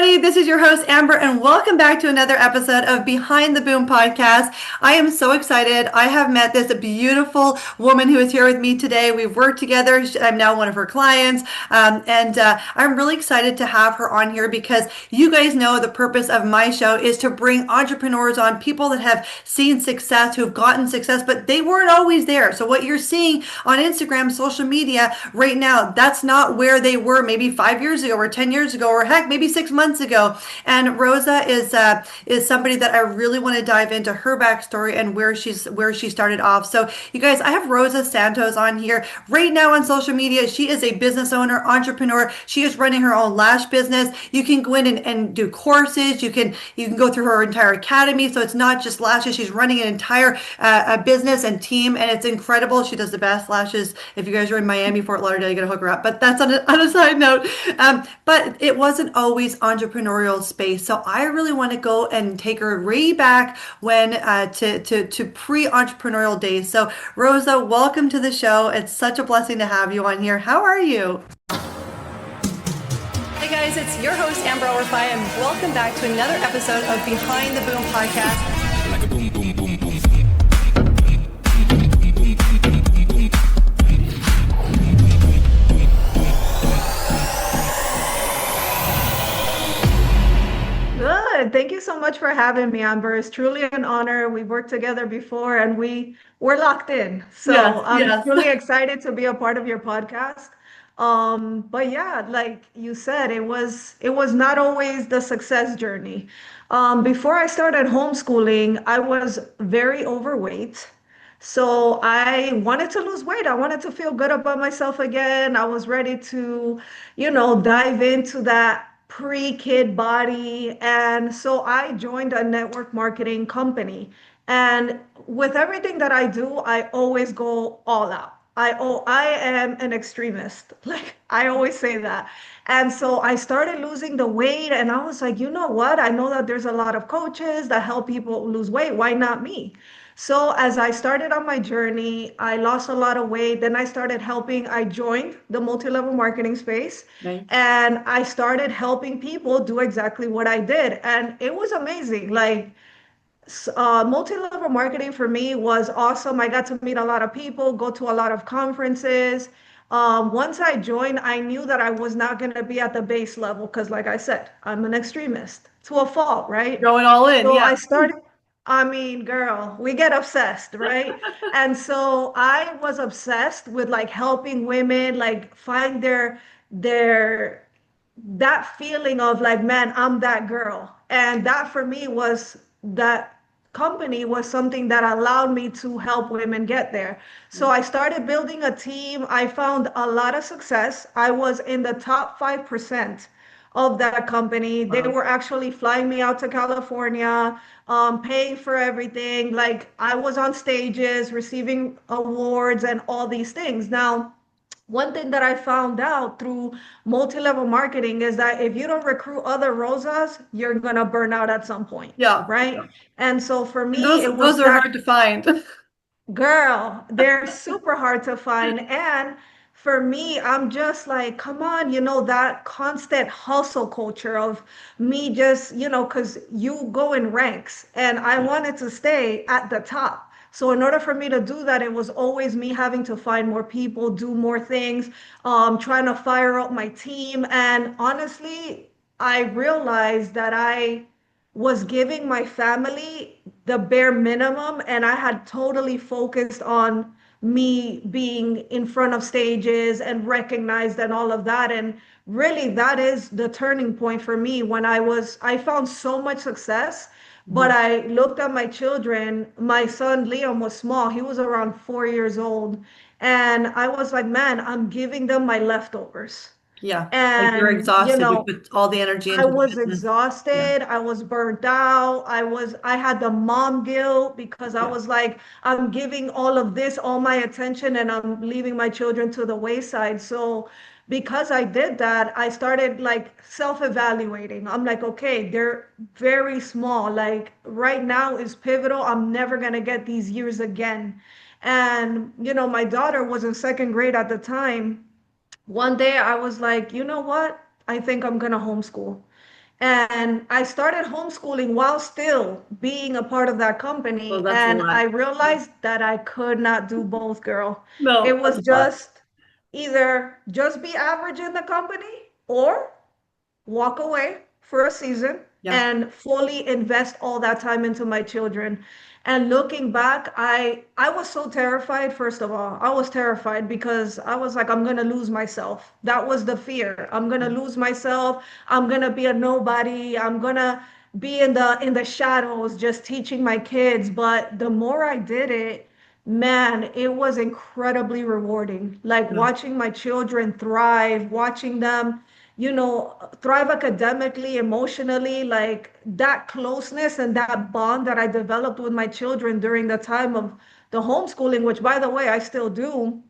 everybody. This is your host, Amber, and welcome back to another episode of Behind the Boom podcast. I am so excited. I have met this beautiful woman who is here with me today. We've worked together. I'm now one of her clients, and I'm really excited to have her on here because you guys know the purpose of my show is to bring entrepreneurs on, people that have seen success, who have gotten success, but they weren't always there. So what you're seeing on Instagram, social media right now, that's not where they were maybe 5 years ago or 10 years ago, or heck, maybe 6 months ago. And Rosa is somebody that I really want to dive into her backstory and where she started off. So you guys, I have Rosa Santos on here right now on social media. She is a business owner, entrepreneur. She is running her own lash business. You can go in and do courses. You can go through her entire academy. So it's not just lashes. She's running an entire business and team, and it's incredible. She does the best lashes. If you guys are in Miami, Fort Lauderdale, you gotta hook her up. But that's on a side note. But it wasn't always entrepreneurial space. So I really want to go and take her way back when to pre-entrepreneurial days. So Rosa, welcome to the show. It's such a blessing to have you on here. How are you? Hey guys, it's your host Amber Orfaya, and welcome back to another episode of Behind the Boom podcast. Like a boom, boom, boom, boom. Good. Thank you so much for having me, Amber. It's truly an honor. We've worked together before and we're locked in. So Yes, I'm yes. really excited to be a part of your podcast. But yeah, like you said, it was not always the success journey. Before I started homeschooling, I was very overweight. So I wanted to lose weight. I wanted to feel good about myself again. I was ready to, dive into that pre-kid body. And so I joined a network marketing company. And with everything that I do, I always go all out. I am an extremist. Like I always say that. And so I started losing the weight and I was like, you know what? I know that there's a lot of coaches that help people lose weight. Why not me? So as I started on my journey, I lost a lot of weight. Then I started helping. I joined the multi-level marketing space Right. and I started helping people do exactly what I did. And it was amazing. Like multi-level marketing for me was awesome. I got to meet a lot of people, go to a lot of conferences. Once I joined, I knew that I was not going to be at the base level because, like I said, I'm an extremist to a fault, right? Going all in, So yeah. I started, I mean, girl, we get obsessed, right? And so I was obsessed with like helping women like find their that feeling of like, man, I'm that girl. And that for me was that company was something that allowed me to help women get there. So I started building a team. I found a lot of success. I was in the top 5% of that company. They Wow. were actually flying me out to California, paying for everything. Like I was on stages, receiving awards and all these things. Now, one thing that I found out through multi-level marketing is that if you don't recruit other Rosas, you're gonna burn out at some point, Yeah. right? And so for And me, those it those was are that hard to find. girl, they're super hard to find. And for me, I'm just like, come on, that constant hustle culture of me just, because you go in ranks and I wanted to stay at the top. So in order for me to do that, it was always me having to find more people, do more things, trying to fire up my team. And honestly, I realized that I was giving my family the bare minimum and I had totally focused on me being in front of stages and recognized and all of that. And really that is the turning point for me when I found so much success, but Mhm. I looked at my children. My son Liam was small, he was around 4 years old, and I was like, man, I'm giving them my leftovers. Yeah. Like you're And exhausted. You put all the energy I into the was business. Yeah. exhausted. I was burnt out. I had the mom guilt because I Yeah. was like, I'm giving all of this, all my attention, and I'm leaving my children to the wayside. So because I did that, I started like self-evaluating. I'm like, okay, they're very small. Like right now is pivotal. I'm never gonna get these years again. And my daughter was in second grade at the time. One day I was like, you know what? I think I'm gonna homeschool. And I started homeschooling while still being a part of that Well, company. that's a And I lot. realized that I could not do both, girl. It No, that's was a lot. just either just be average in the company or walk away for a season Yeah. and fully invest all that time into my children. And looking back, I was so terrified. First of all, I was terrified because I was like, I'm gonna lose myself. That was the fear. I'm gonna lose myself. I'm gonna be a nobody. I'm gonna be in the shadows just teaching my kids. But the more I did it, man, it was incredibly rewarding. Like Yeah. watching my children thrive, watching them, thrive academically, emotionally, like that closeness and that bond that I developed with my children during the time of the homeschooling, which by the way, I still do,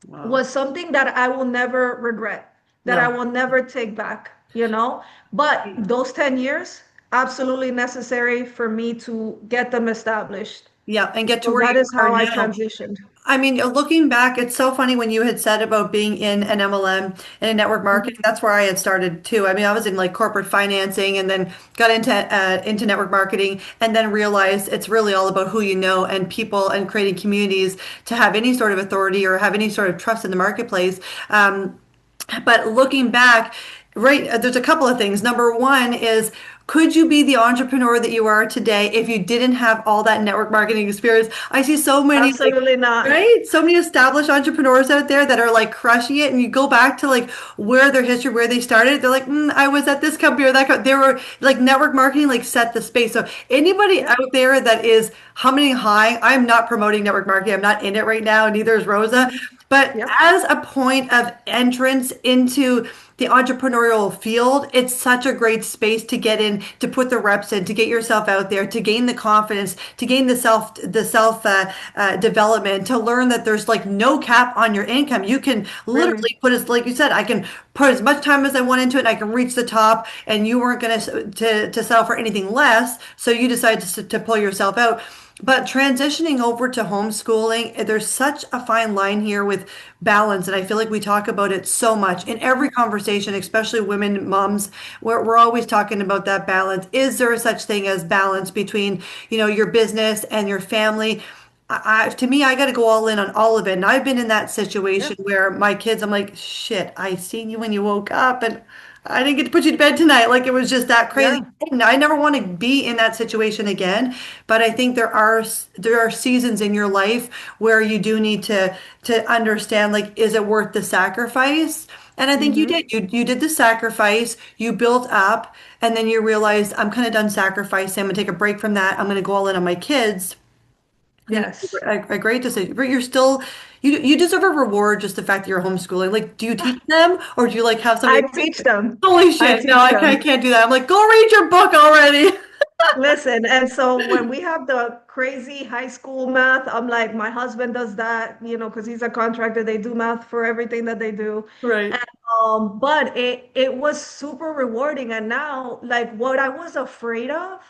Wow. was something that I will never regret, that I No. will never take back. But those 10 years, absolutely necessary for me to get them established. Yeah, and get to So where that you is are how I now. transitioned. I mean, looking back, it's so funny when you had said about being in an MLM and in network marketing. Mhm. That's where I had started too. I mean, I was in like corporate financing and then got into network marketing and then realized it's really all about who you know and people and creating communities to have any sort of authority or have any sort of trust in the marketplace. But looking back, right, there's a couple of things. Number one is, could you be the entrepreneur that you are today if you didn't have all that network marketing experience? I see so many like, Absolutely not. right? So many established entrepreneurs out there that are like crushing it, and you go back to like where their history, where they started. They're like, I was at this company or that company. They were like network marketing, like set the space. So anybody Yep. out there that is humming high, I'm not promoting network marketing. I'm not in it right now, neither is Rosa. Mhm. But Yep. as a point of entrance into the entrepreneurial field, it's such a great space to get in, to put the reps in, to get yourself out there, to gain the confidence, to gain the self development, to learn that there's like no cap on your income. You can Really. literally put as like you said, I can put as much time as I want into it, and I can reach the top. And you weren't going to settle for anything less, so you decided to pull yourself out. But transitioning over to homeschooling, there's such a fine line here with balance. And I feel like we talk about it so much in every conversation, especially women, moms, where we're always talking about that balance. Is there such thing as balance between, your business and your family? To me, I got to go all in on all of it. And I've been in that Yeah. situation where my kids, I'm like, shit, I seen you when you woke up and I didn't get to put you to bed tonight. Like it was just that crazy. Yeah. And I never want to be in that situation again. But I think there are seasons in your life where you do need to understand, like, is it worth the sacrifice? And I think you Hmm. did. You did the sacrifice, you built up, and then you realized I'm kind of done sacrificing. I'm gonna take a break from that. I'm gonna go all in on my kids. I think it's Yes. a great decision. But you deserve a reward just the fact that you're homeschooling. Like, do you teach them or do you like have I somebody? teach them. Holy I shit! No, teach I them. can't do that. I'm like, go read your book already. Listen, and so when we have the crazy high school math, I'm like, my husband does that, because he's a contractor. They do math for everything that they do. Right, And but it was super rewarding. And now, like what I was afraid of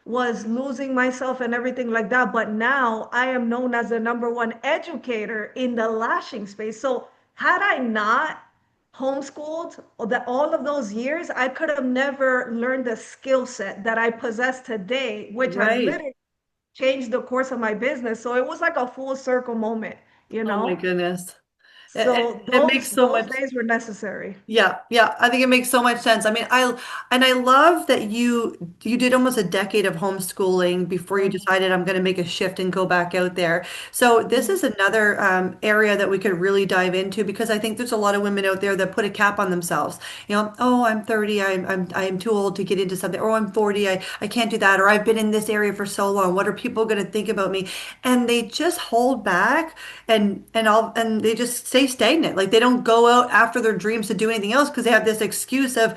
was losing myself and everything like that. But now I am known as the number one educator in the lashing space. So had I not homeschooled all of those years, I could have never learned the skill set that I possess today, which has right. literally changed the course of my business. So it was like a full circle moment, you Oh my know? goodness. So It makes so those much. days were necessary. Yeah, yeah, I think it makes so much sense. I mean, I love that you did almost a decade of homeschooling before you Mhm. decided I'm going to make a shift and go back out there. So this Mhm. is another area that we could really dive into because I think there's a lot of women out there that put a cap on themselves. Oh, I'm 30, I'm too old to get into something, or I'm 40, I can't do that, or I've been in this area for so long. What are people going to think about me? And they just hold back and they just stay stagnant. Like they don't go out after their dreams to do anything else because they have this excuse of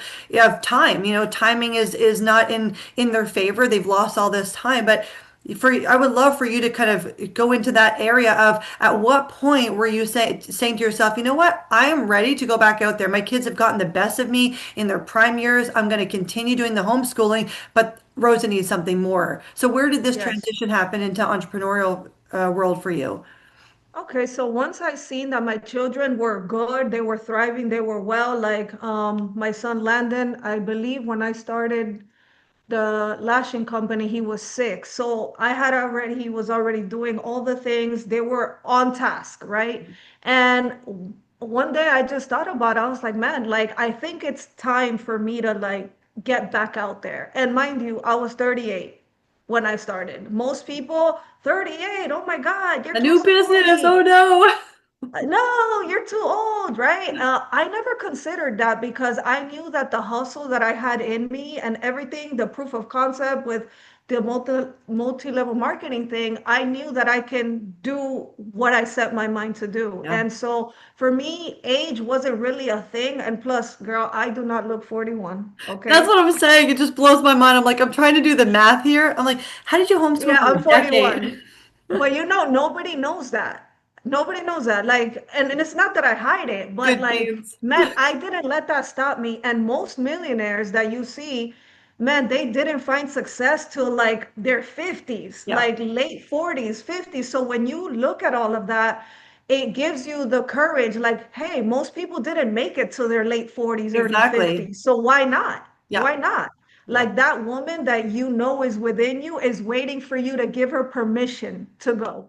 time. Timing is not in their favor. They've lost all this time. But I would love for you to kind of go into that area of at what point were you saying to yourself, you know what, I am ready to go back out there. My kids have gotten the best of me in their prime years. I'm going to continue doing the homeschooling, but Rosa needs something more. So where did this Yes. transition happen into entrepreneurial world for you? Okay, so once I seen that my children were good, they were thriving, they were well, like my son Landon, I believe when I started the lashing company, he was 6. So he was already doing all the things. They were on task, right? And one day I just thought about it. I was like, man, like, I think it's time for me to like get back out there. And mind you, I was 38 when I started. Most people, 38, oh my God, you're A new close to business. 40. Oh no. No, you're too old, right? I never considered that because I knew that the hustle that I had in me and everything, the proof of concept with the multi-level marketing thing, I knew that I can do what I set my mind to do. Yeah. And so for me, age wasn't really a thing. And plus, girl, I do not look 41, That's okay? what I'm saying. It just blows my mind. I'm like, I'm trying to do the math here. I'm like, how did you homeschool Yeah, for I'm a decade? 41. But nobody knows that. Nobody knows that. Like, and it's not that I hide it, but Good like, genes. man, I didn't let that stop me. And most millionaires that you see, man, they didn't find success till like their 50s, Yeah, like late 40s, 50s. So when you look at all of that, it gives you the courage, like, hey, most people didn't make it to their late 40s, early exactly. 50s. So why not? Yeah, Why not? yeah. Like that woman that you know is within you is waiting for you to give her permission to go,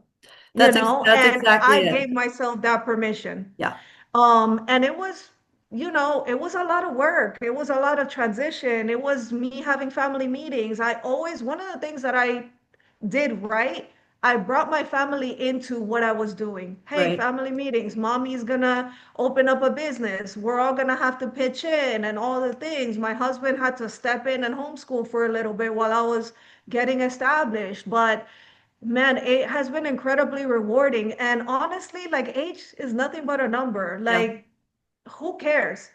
That's and exactly I it. gave myself that permission. Yeah. And it was, it was a lot of work. It was a lot of transition. It was me having family meetings. One of the things that I did right, I brought my family into what I was doing. Hey, Right. family meetings, mommy's gonna open up a business. We're all gonna have to pitch in and all the things. My husband had to step in and homeschool for a little bit while I was getting established. But man, it has been incredibly rewarding. And honestly, like age is nothing but a number. Yeah. Like who cares?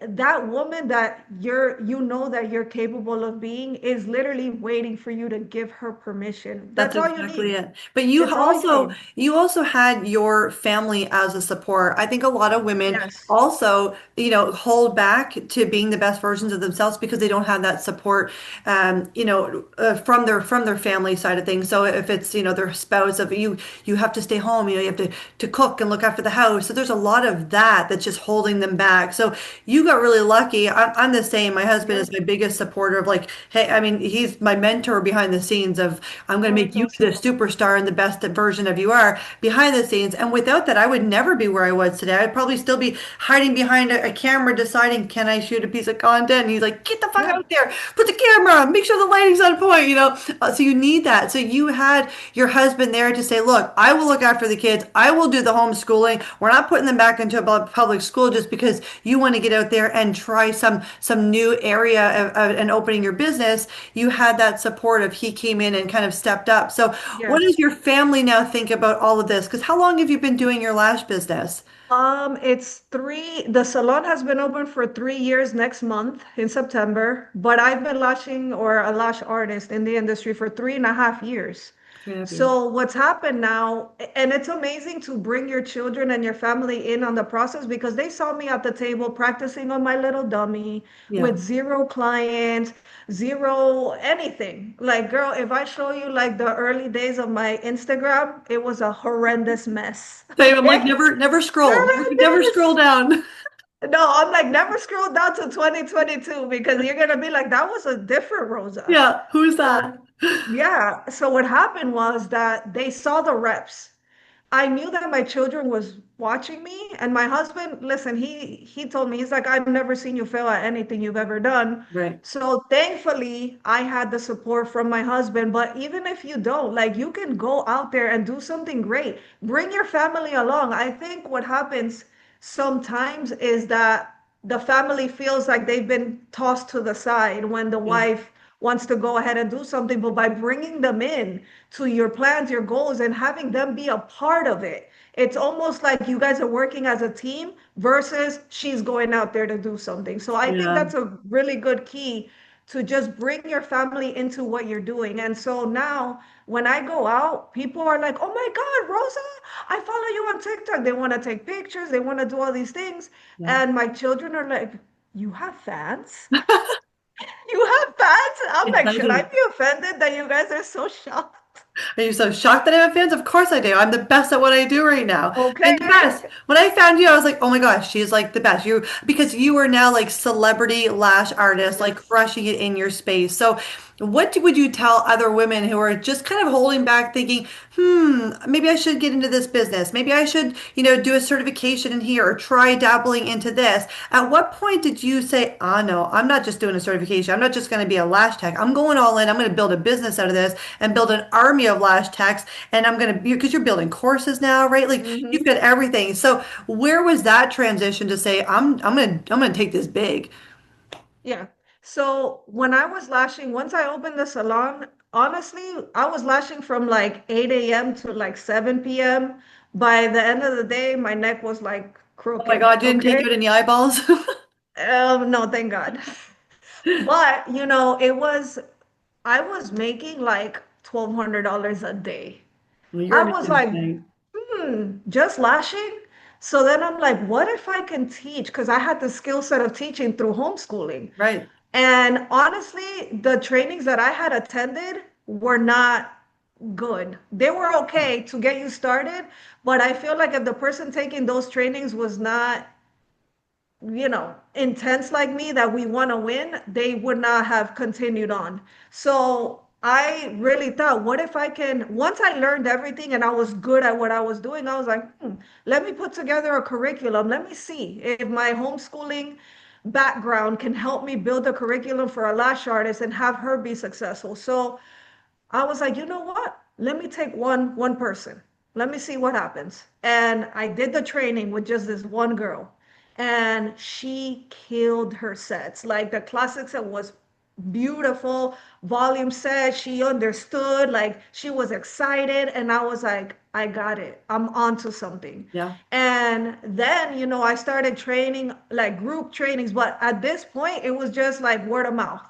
That woman that that you're capable of being is literally waiting for you to give her permission. That's That's all you exactly need. it. But you It's all you also need. you also had your family as a support. I think a lot of women Yes. also, hold back to being the best versions of themselves because they don't have that support, from their family side of things. So if it's, their spouse of you have to stay home, you have to cook and look after the house. So there's a lot of that that's just holding them back. So you got really lucky. I'm the same. My husband Yeah. is my biggest supporter of like, hey, I mean, he's my mentor behind the scenes of I'm going Oh, to make that's you the awesome. superstar and the best version of you are behind the scenes. And without that, I would never be where I was today. I'd probably still be hiding behind a camera deciding, can I shoot a piece of content? And he's like, get the fuck Yeah. out there, put the camera on, make sure the lighting's on point. So you need that. So you had your husband there to say, look, I will look after the kids. I will do the homeschooling. We're not putting them back into a public school just because you want to get out there and try some new area and opening your business. You had that support of he came in and kind of stepped up. So what does Yes. your family now think about all of this? Because how long have you been doing your lash business? The salon has been open for 3 years next month in September, but I've been lashing or a lash artist in the industry for 3.5 years. 3.5 years. So what's happened now, and it's amazing to bring your children and your family in on the process because they saw me at the table practicing on my little dummy Yeah. with zero clients, zero anything. Like, girl, if I show you like the early days of my Instagram, it was a horrendous mess. Same. I'm like, Okay? never scroll. Never scroll Horrendous. down. No, I'm like, never scroll down to 2022 because you're gonna be like, that was a different Rosa. Yeah. Who's that? So, yeah. So what happened was that they saw the reps. I knew that my children was watching me, and my husband, listen, he told me, he's like, I've never seen you fail at anything you've ever done. Right. So thankfully, I had the support from my husband. But even if you don't, like, you can go out there and do something great. Bring your family along. I think what happens sometimes is that the family feels like they've been tossed to the side when the Yeah. wife wants to go ahead and do something. But by bringing them in to your plans, your goals, and having them be a part of it, it's almost like you guys are working as a team versus she's going out there to do something. So I think Yeah. that's a really good key to just bring your family into what you're doing. And so now when I go out, people are like, oh my God, Rosa, I follow you on TikTok. They want to take pictures, they want to do all these things. Yeah. And my children are like, you have fans? You have fans? I'm like, should I Exciting. be offended that you guys are so shocked? Are you so shocked that I have fans? Of course I do. I'm the best at what I do right now. And the Okay. best. When I found you, I was like, oh my gosh, she's like the best. You because you are now like celebrity lash artist, like Yes. crushing it in your space. So would you tell other women who are just kind of holding back, thinking, maybe I should get into this business. Maybe I should, do a certification in here or try dabbling into this. At what point did you say, ah, no, I'm not just doing a certification. I'm not just going to be a lash tech. I'm going all in. I'm going to build a business out of this and build an army of lash techs. And I'm going to be, because you're building courses now, right? Like you've Hmm. got everything. So where was that transition to say, I'm going to take this big? Yeah. So when I was lashing, once I opened the salon, honestly, I was lashing from like 8 a.m. to like 7 p.m. By the end of the day, my neck was like Oh my crooked. God, didn't take Okay. you out any eyeballs? No, thank God. But I was making like $1,200 a day. Well, you're I not was like, insane. just lashing. So then I'm like, what if I can teach? Because I had the skill set of teaching through homeschooling. Right. And honestly, the trainings that I had attended were not good. They were okay to get you started, but I feel like if the person taking those trainings was not, intense like me, that we want to win, they would not have continued on. So I really thought, what if I can, once I learned everything and I was good at what I was doing, I was like, let me put together a curriculum. Let me see if my homeschooling background can help me build a curriculum for a lash artist and have her be successful. So I was like, you know what? Let me take one person. Let me see what happens. And I did the training with just this one girl. And she killed her sets. Like the classic set was beautiful, volume set. She understood, like she was excited. And I was like, I got it. I'm onto something. Yeah. And then, I started training like group trainings. But at this point, it was just like word of mouth.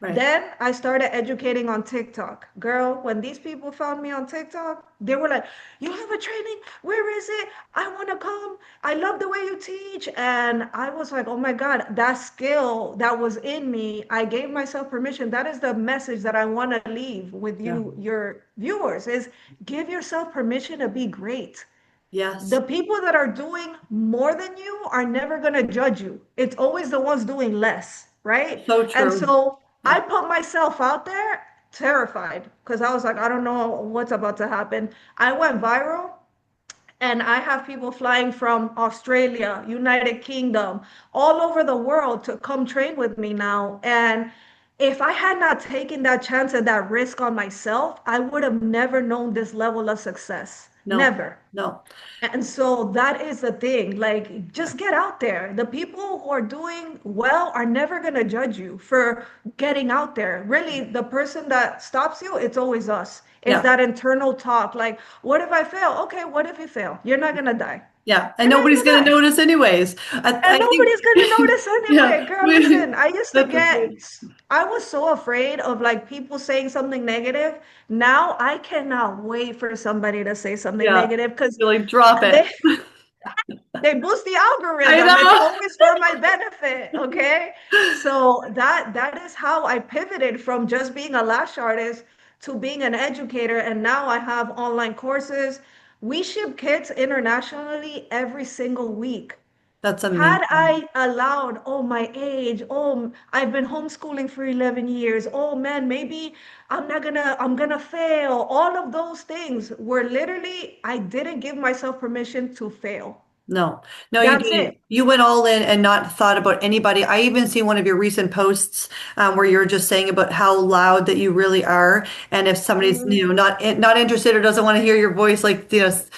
Right. Then I started educating on TikTok. Girl, when these people found me on TikTok, they were like, you have a training? Where is it? I want to come. I love the way you teach. And I was like, oh my God, that skill that was in me, I gave myself permission. That is the message that I want to leave with Yeah. you, your viewers, is give yourself permission to be great. Yes. The people that are doing more than you are never going to judge you. It's always the ones doing less, right? So And true. so I Yeah. put myself out there terrified because I was like, I don't know what's about to happen. I went viral and I have people flying from Australia, United Kingdom, all over the world to come train with me now. And if I had not taken that chance and that risk on myself, I would have never known this level of success. No. Never. No. And so that is the thing. Like, just get out there. The people who are doing well are never going to judge you for getting out there. Really, the person that stops you, it's always us. It's Yeah. that internal talk. Like, what if I fail? Okay, what if you fail? You're not going to die. Yeah. And You're not nobody's going to going to die. notice anyways. I And think, nobody's gonna notice yeah, anyway. Girl, listen, I used to that's the thing. I was so afraid of like people saying something negative. Now I cannot wait for somebody to say something Yeah. negative because You're like, drop it. they they boost the I algorithm. It's know. always for my benefit, okay? So that is how I pivoted from just being a lash artist to being an educator, and now I have online courses. We ship kits internationally every single week. That's Had amazing. I allowed, oh, my age, oh, I've been homeschooling for 11 years, oh man, maybe I'm gonna fail. All of those things were literally, I didn't give myself permission to fail. No, no, you That's it. didn't. You went all in and not thought about anybody. I even see one of your recent posts where you're just saying about how loud that you really are, and if somebody's Mhm. not interested or doesn't want to hear your voice, like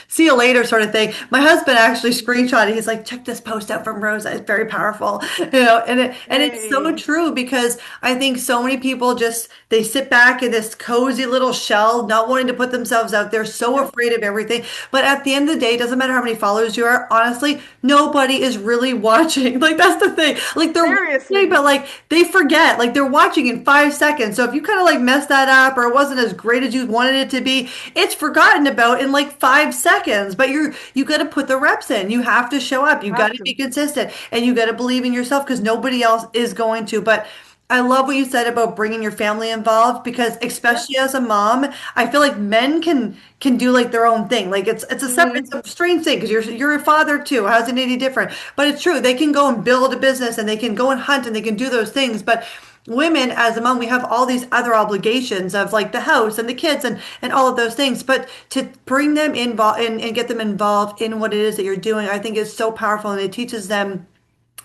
see you later sort of thing. My husband actually screenshotted. He's like, check this post out from Rosa. It's very powerful, and it's so Hey, true because I think so many people just they sit back in this cozy little shell, not wanting to put themselves out there, so yep, afraid of everything. But at the end of the day, it doesn't matter how many followers you are. Honestly, nobody is really watching. Like that's the thing. Like they're watching, seriously. but like they forget. Like they're watching in 5 seconds. So if you kind of like messed that up or it wasn't as great as you wanted it to be, it's forgotten about in like 5 seconds. But you got to put the reps in. You have to show up. You got Have to be to. consistent, and you got to believe in yourself because nobody else is going to. But I love what you said about bringing your family involved because Yeah. especially as a mom, I feel like men can do like their own thing. Like it's a separate, it's Hmm. a strange thing because you're a father too. How's it any different? But it's true. They can go and build a business and they can go and hunt and they can do those things. But women as a mom, we have all these other obligations of like the house and the kids and all of those things. But to bring them involved and get them involved in what it is that you're doing, I think is so powerful and it teaches them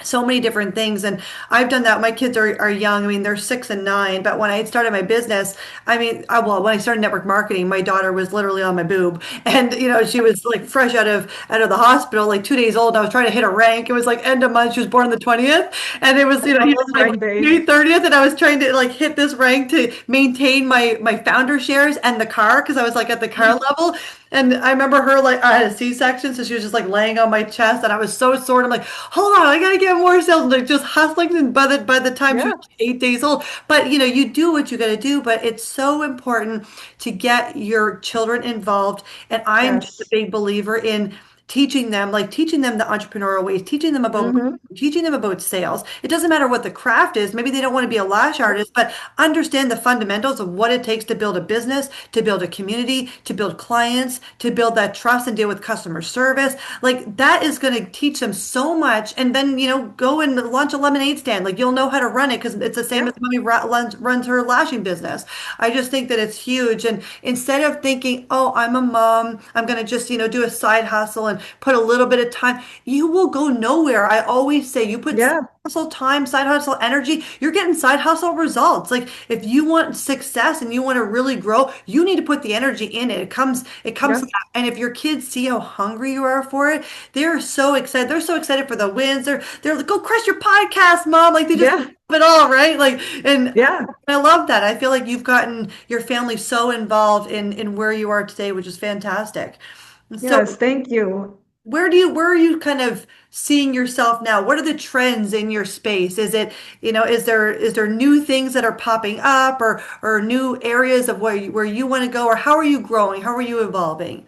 so many different things. And I've done that. My kids are young. I mean, they're 6 and 9. But when I started my business, I mean, well, when I started network marketing, my daughter was literally on my boob. And, she was like fresh out of the hospital, like 2 days old. I was trying to hit a rank. It was like end of month. She was born on the 20th. And it was, I love he was those like rank days. May 30th. And I was trying to like hit this rank to maintain my founder shares and the car because I was like at the car level. And I remember her like I had a C-section, so she was just like laying on my chest, and I was so sore. And I'm like, hold on, I gotta get more sales, and like just hustling. And by the time she was Yeah. 8 days old, but you do what you gotta do. But it's so important to get your children involved, and I'm just a Yes. big believer in teaching them the entrepreneurial ways, Hmm. teaching them about sales. It doesn't matter what the craft is. Maybe they don't want to be a lash artist, but understand the fundamentals of what it takes to build a business, to build a community, to build clients, to build that trust and deal with customer service. Like that is going to teach them so much. And then, go and launch a lemonade stand. Like you'll know how to run it because it's the same Yeah. as mommy runs her lashing business. I just think that it's huge. And instead of thinking, oh, I'm a mom, I'm going to just, do a side hustle and put a little bit of time, you will go nowhere. I always say you put Yeah. hustle time, side hustle energy, you're getting side hustle results. Like if you want success and you want to really grow, you need to put the energy in it. It comes Yeah. to that. And if your kids see how hungry you are for it, they're so excited. They're so excited for the wins. They're like, go crush your podcast, mom. Like they just love Yeah. it all, right? Like, and Yeah. I love that. I feel like you've gotten your family so involved in where you are today, which is fantastic. So Yes. Thank you. where are you kind of seeing yourself now? What are the trends in your space? Is there new things that are popping up or new areas of where you want to go, or how are you growing? How are you evolving?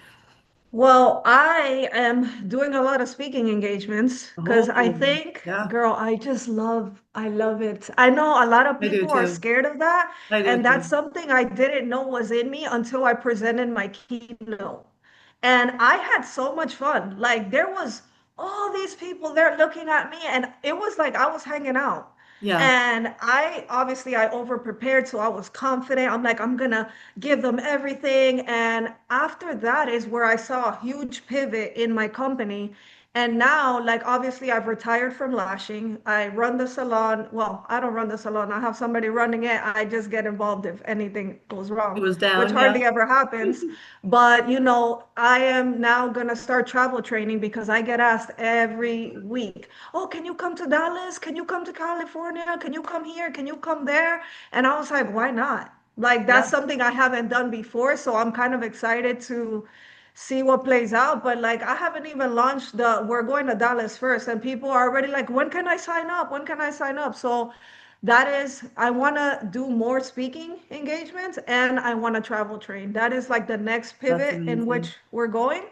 Well, I am doing a lot of speaking engagements because I Oh, think, yeah, girl, I love it. I know a lot of I do people are too. scared of that, I do and that's too. something I didn't know was in me until I presented my keynote. And I had so much fun. Like there was all these people there looking at me, and it was like I was hanging out. Yeah, And I over prepared, so I was confident. I'm like, I'm gonna give them everything. And after that is where I saw a huge pivot in my company. And now, like, obviously, I've retired from lashing. I run the salon. Well, I don't run the salon. I have somebody running it. I just get involved if anything goes it wrong, was which down. Yeah, hardly ever happens. But, I am now going to start travel training because I get asked every week, oh, can you come to Dallas? Can you come to California? Can you come here? Can you come there? And I was like, why not? Like yeah. that's something I haven't done before, so I'm kind of excited to see what plays out. But like I haven't even launched the we're going to Dallas first, and people are already like, when can I sign up? When can I sign up? So that is, I want to do more speaking engagements and I want to travel train. That is like the next That's pivot in which amazing. we're going.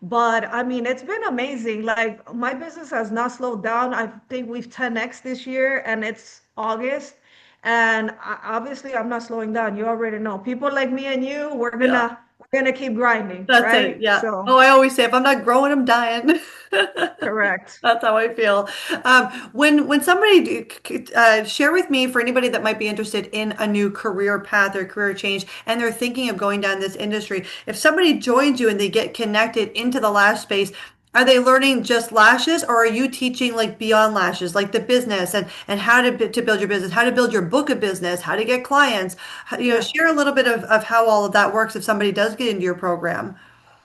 But I mean, it's been amazing. Like my business has not slowed down. I think we've 10x this year and it's August. And obviously, I'm not slowing down. You already know. People like me and you, Yeah, we're gonna keep grinding, that's it. right? Yeah. So, Oh, I always say if I'm not growing, I'm dying. correct. That's how I feel. When somebody share with me for anybody that might be interested in a new career path or career change, and they're thinking of going down this industry. If somebody joins you and they get connected into the lash space, are they learning just lashes, or are you teaching like beyond lashes, like the business and how to build your business, how to build your book of business, how to get clients? Yeah. Share a little bit of how all of that works if somebody does get into your program.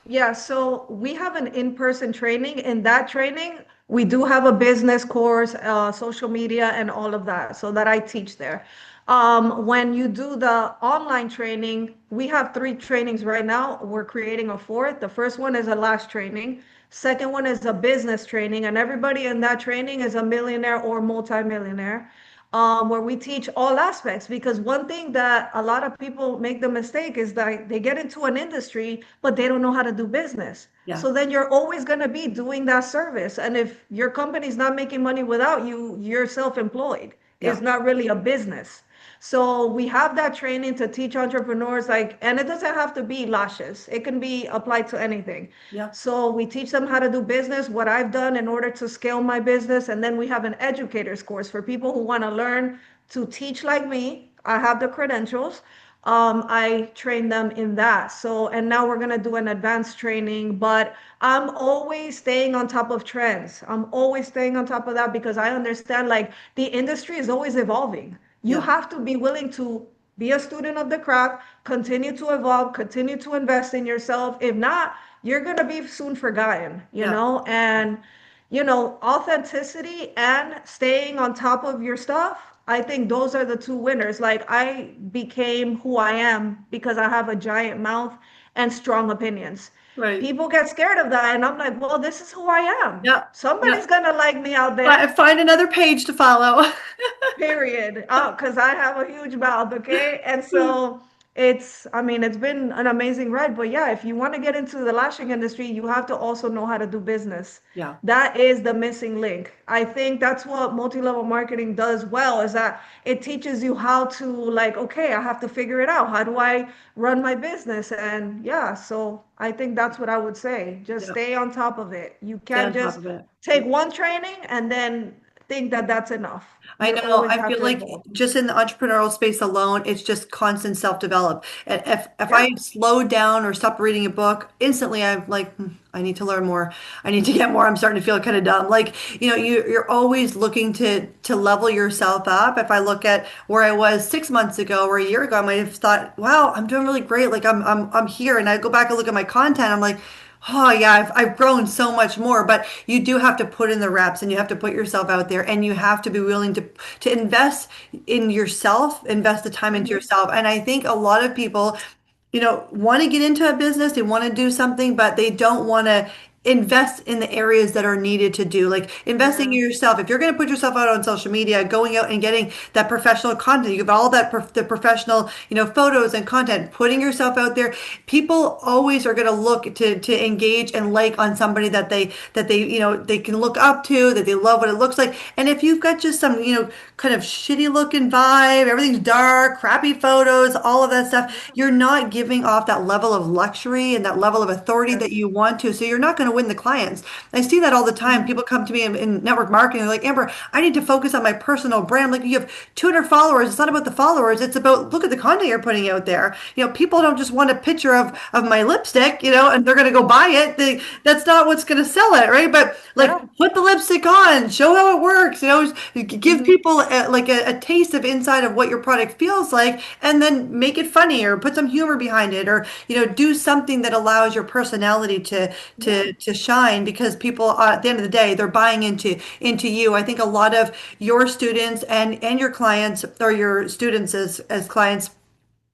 Yeah, so we have an in-person training. In that training, we do have a business course, social media, and all of that, so that I teach there. When you do the online training, we have three trainings right now. We're creating a fourth. The first one is a last training. Second one is a business training, and everybody in that training is a millionaire or multimillionaire, where we teach all aspects. Because one thing that a lot of people make the mistake is that they get into an industry, but they don't know how to do business. Yeah. So then you're always going to be doing that service. And if your company's not making money without you, you're self-employed. Yeah. is not really a business. So we have that training to teach entrepreneurs like, and it doesn't have to be lashes. It can be applied to anything. Yeah. So we teach them how to do business, what I've done in order to scale my business. And then we have an educator's course for people who want to learn to teach like me. I have the credentials. I train them in that. So, and now we're going to do an advanced training, but I'm always staying on top of trends. I'm always staying on top of that because I understand like the industry is always evolving. You Yeah. have to be willing to be a student of the craft, continue to evolve, continue to invest in yourself. If not, you're going to be soon forgotten, you Yeah. know? And, authenticity and staying on top of your stuff, I think those are the two winners. Like, I became who I am because I have a giant mouth and strong opinions. Right. People get scared of that, and I'm like, well, this is who I am. Yeah. Yeah. Somebody's going to like me out there. Find another page to follow. Period. Oh, because I have a huge mouth, okay? And so I mean, it's been an amazing ride. But yeah, if you want to get into the lashing industry, you have to also know how to do business. Yeah. That is the missing link. I think that's what multi-level marketing does well, is that it teaches you how to, like, okay, I have to figure it out. How do I run my business? And yeah, so I think that's what I would say. Just Yeah. stay on top of it. You Stay can't on top just of it. take one training and then think that that's enough. I You know. always I have feel to like evolve. just in the entrepreneurial space alone, it's just constant self-develop. And if Yeah. I slow down or stop reading a book, instantly I'm like, I need to learn more. I need to get more. I'm starting to feel kind of dumb. Like, you're always looking to level yourself up. If I look at where I was 6 months ago or a year ago, I might have thought, wow, I'm doing really great. Like I'm here. And I go back and look at my content. I'm like, oh yeah, I've grown so much more, but you do have to put in the reps and you have to put yourself out there and you have to be willing to invest in yourself, invest the time into Hmm. yourself. And I think a lot of people, want to get into a business, they want to do something, but they don't want to invest in the areas that are needed to do, like investing Yeah. in yourself. If you're going to put yourself out on social media, going out and getting that professional content, you have all that the professional, photos and content, putting yourself out there. People always are going to look to engage and like on somebody that they they can look up to, that they love what it looks like. And if you've got just some kind of shitty looking vibe, everything's dark, crappy photos, all of that stuff, you're not giving off that level of luxury and that level of authority that Yes. you want to. So you're not going to win the clients. I see that all the time. Hmm. People come to me in network marketing. They're like, Amber, I need to focus on my personal brand. Like, you have 200 followers. It's not about the followers. It's about, look at the content you're putting out there. People don't just want a picture of my lipstick, and they're going to go buy it. That's not what's going to sell it, right? But like, Yeah. put the lipstick on, show how it works, give Hmm. people a taste of inside of what your product feels like, and then make it funny or put some humor behind it, or do something that allows your personality to Yeah. shine, because people, at the end of the day, they're buying into you. I think a lot of your students and your clients, or your students as clients,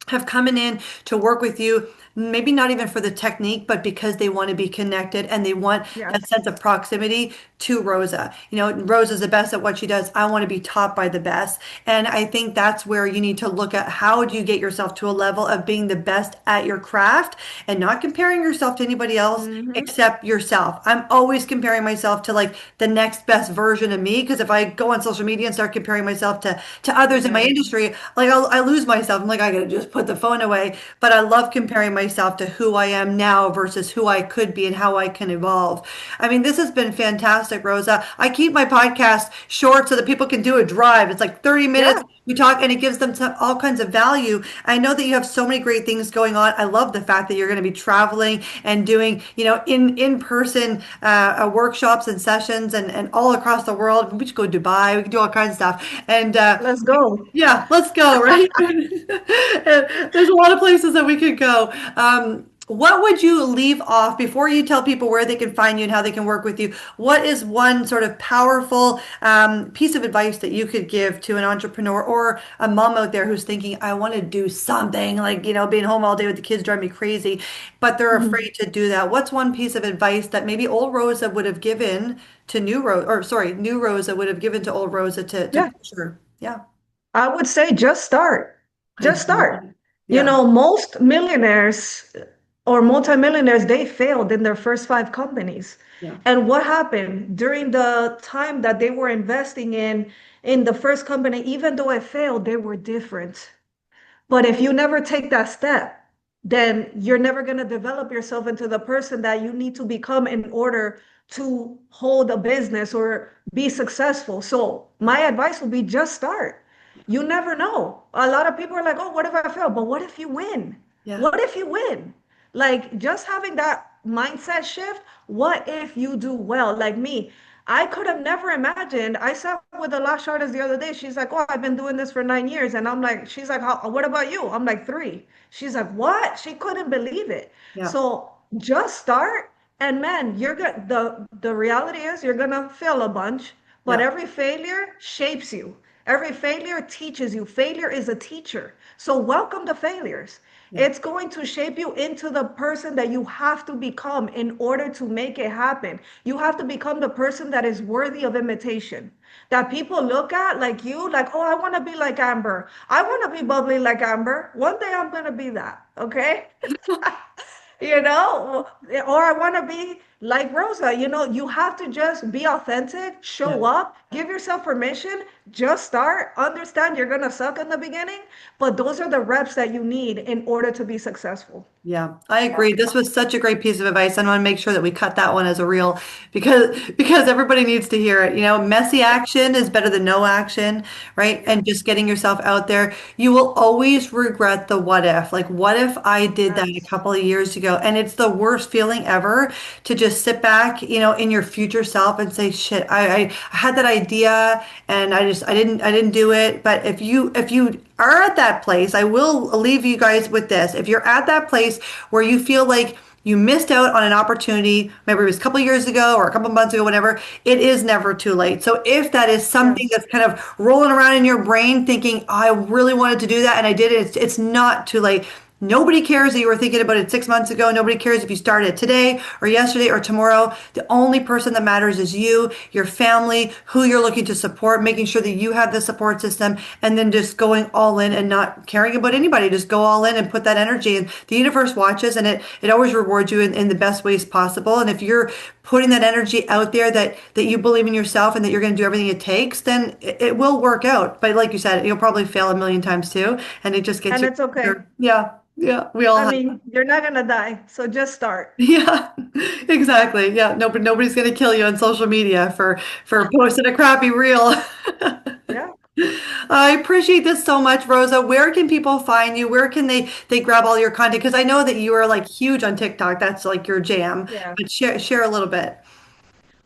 have coming in to work with you, maybe not even for the technique, but because they want to be connected and they want that Yes. sense of proximity to Rosa. Rosa's the best at what she does. I want to be taught by the best. And I think that's where you need to look at, how do you get yourself to a level of being the best at your craft and not comparing yourself to anybody else Hmm. except yourself. I'm always comparing myself to like the next best version of me, because if I go on social media and start comparing myself to others in my Yes. industry, like I lose myself. I'm like, I gotta just put the phone away. But I love comparing myself to who I am now versus who I could be and how I can evolve. I mean, this has been fantastic, Rosa. I keep my podcast short so that people can do a drive. It's like 30 minutes. Yeah. We talk and it gives them all kinds of value. I know that you have so many great things going on. I love the fact that you're going to be traveling and doing, in person workshops and sessions and all across the world. We should go to Dubai. We can do all kinds of stuff. And Let's go. yeah, let's go, right? There's a lot of places that we could go. What would you leave off before you tell people where they can find you and how they can work with you? What is one sort of powerful piece of advice that you could give to an entrepreneur or a mom out there who's thinking, I want to do something, like, being home all day with the kids drive me crazy, but they're Mhm. afraid to do that? What's one piece of advice that maybe old Rosa would have given to new Rosa, or sorry, new Rosa would have given to old Rosa to Yeah. push her? Yeah. I would say just start. I Just love start. it. Yeah. Most millionaires, or multimillionaires, they failed in their first five companies. Yeah. And what happened during the time that they were investing in the first company, even though it failed, they were different. But if you never take that step, then you're never going to develop yourself into the person that you need to become in order to hold a business or be successful. So, my advice would be just start. You never know. A lot of people are like, oh, what if I fail? But what if you win? Yeah. What if you win? Like, just having that mindset shift. What if you do well? Like me, I could have never imagined. I sat with a lash artist the other day. She's like, "Oh, I've been doing this for 9 years," and I'm like, "She's like, what about you?" I'm like, "3." She's like, "What?" She couldn't believe it. Yeah. So just start, and man, you're good. The reality is you're gonna fail a bunch, but Yeah. every failure shapes you. Every failure teaches you. Failure is a teacher. So welcome the failures. Yeah. It's going to shape you into the person that you have to become in order to make it happen. You have to become the person that is worthy of imitation. That people look at like you, like, oh, I want to be like Amber. I want to be bubbly like Amber. One day I'm going to be that. Okay. Or I want to be like Rosa. You have to just be authentic, Yeah. show up, give yourself permission, just start, understand you're going to suck in the beginning, but those are the reps that you need in order to be successful. Yeah, I agree. This was such a great piece of advice. I want to make sure that we cut that one as a reel because everybody needs to hear it. Messy action is better than no action, right? Yeah. And just getting yourself out there. You will always regret the what if. Like, what if I did that a Yes. couple of years ago? And it's the worst feeling ever to just sit back, in your future self and say, shit, I had that idea and I didn't do it. But if you are at that place, I will leave you guys with this. If you're at that place where you feel like you missed out on an opportunity, maybe it was a couple of years ago or a couple of months ago, whatever, it is never too late. So if that is something Yes. that's kind of rolling around in your brain thinking, oh, I really wanted to do that and I did it, it's not too late. Nobody cares that you were thinking about it 6 months ago. Nobody cares if you started today or yesterday or tomorrow. The only person that matters is you, your family, who you're looking to support, making sure that you have the support system, and then just going all in and not caring about anybody. Just go all in and put that energy. And the universe watches and it always rewards you in the best ways possible. And if you're putting that energy out there that you believe in yourself and that you're going to do everything it takes, then it will work out. But like you said, you'll probably fail a million times too. And it just gets And you. it's okay. Yeah. Yeah, we all I have. mean, you're not gonna die, so just start. Yeah, exactly. Yeah, no, but nobody's gonna kill you on social media for posting a crappy reel. Yeah. I appreciate this so much, Rosa. Where can people find you? Where can they grab all your content? Because I know that you are like huge on TikTok. That's like your jam. Yeah. But share a little bit.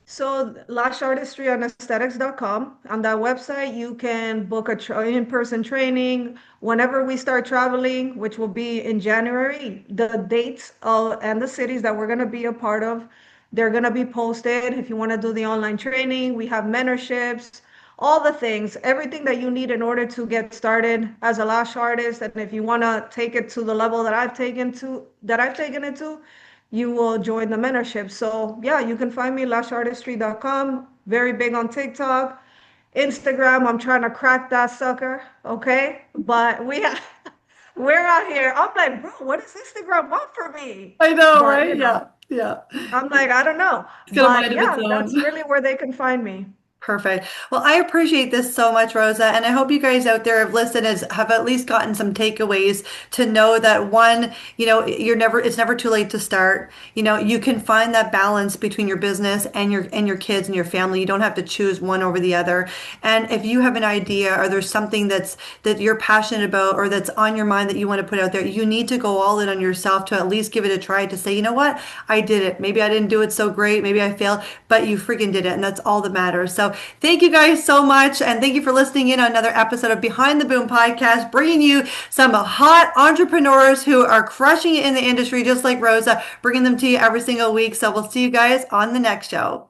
So lashartistry.aesthetics.com. On that website, you can book in-person training. Whenever we start traveling, which will be in January, the dates and the cities that we're going to be a part of, they're going to be posted. If you want to do the online training, we have mentorships, all the things, everything that you need in order to get started as a lash artist. And if you want to take it to the level that I've taken it to, you will join the mentorship. So yeah, you can find me lashartistry.com. Very big on TikTok, Instagram. I'm trying to crack that sucker, okay? But we're out here. I'm like, bro, what does Instagram want for me? I know, But right? Yeah, yeah. I'm like, I don't know. It's got a But mind of its yeah, own. that's really where they can find me. Perfect. Well, I appreciate this so much, Rosa, and I hope you guys out there have listened as have at least gotten some takeaways to know that one, it's never too late to start. You can find that balance between your business and your kids and your family. You don't have to choose one over the other. And if you have an idea or there's something that you're passionate about or that's on your mind that you want to put out there, you need to go all in on yourself to at least give it a try to say, you know what? I did it. Maybe I didn't do it so great. Maybe I failed, but you freaking did it. And that's all that matters. So thank you guys so much. And thank you for listening in on another episode of Behind the Boom podcast, bringing you some hot entrepreneurs who are crushing it in the industry, just like Rosa, bringing them to you every single week. So we'll see you guys on the next show.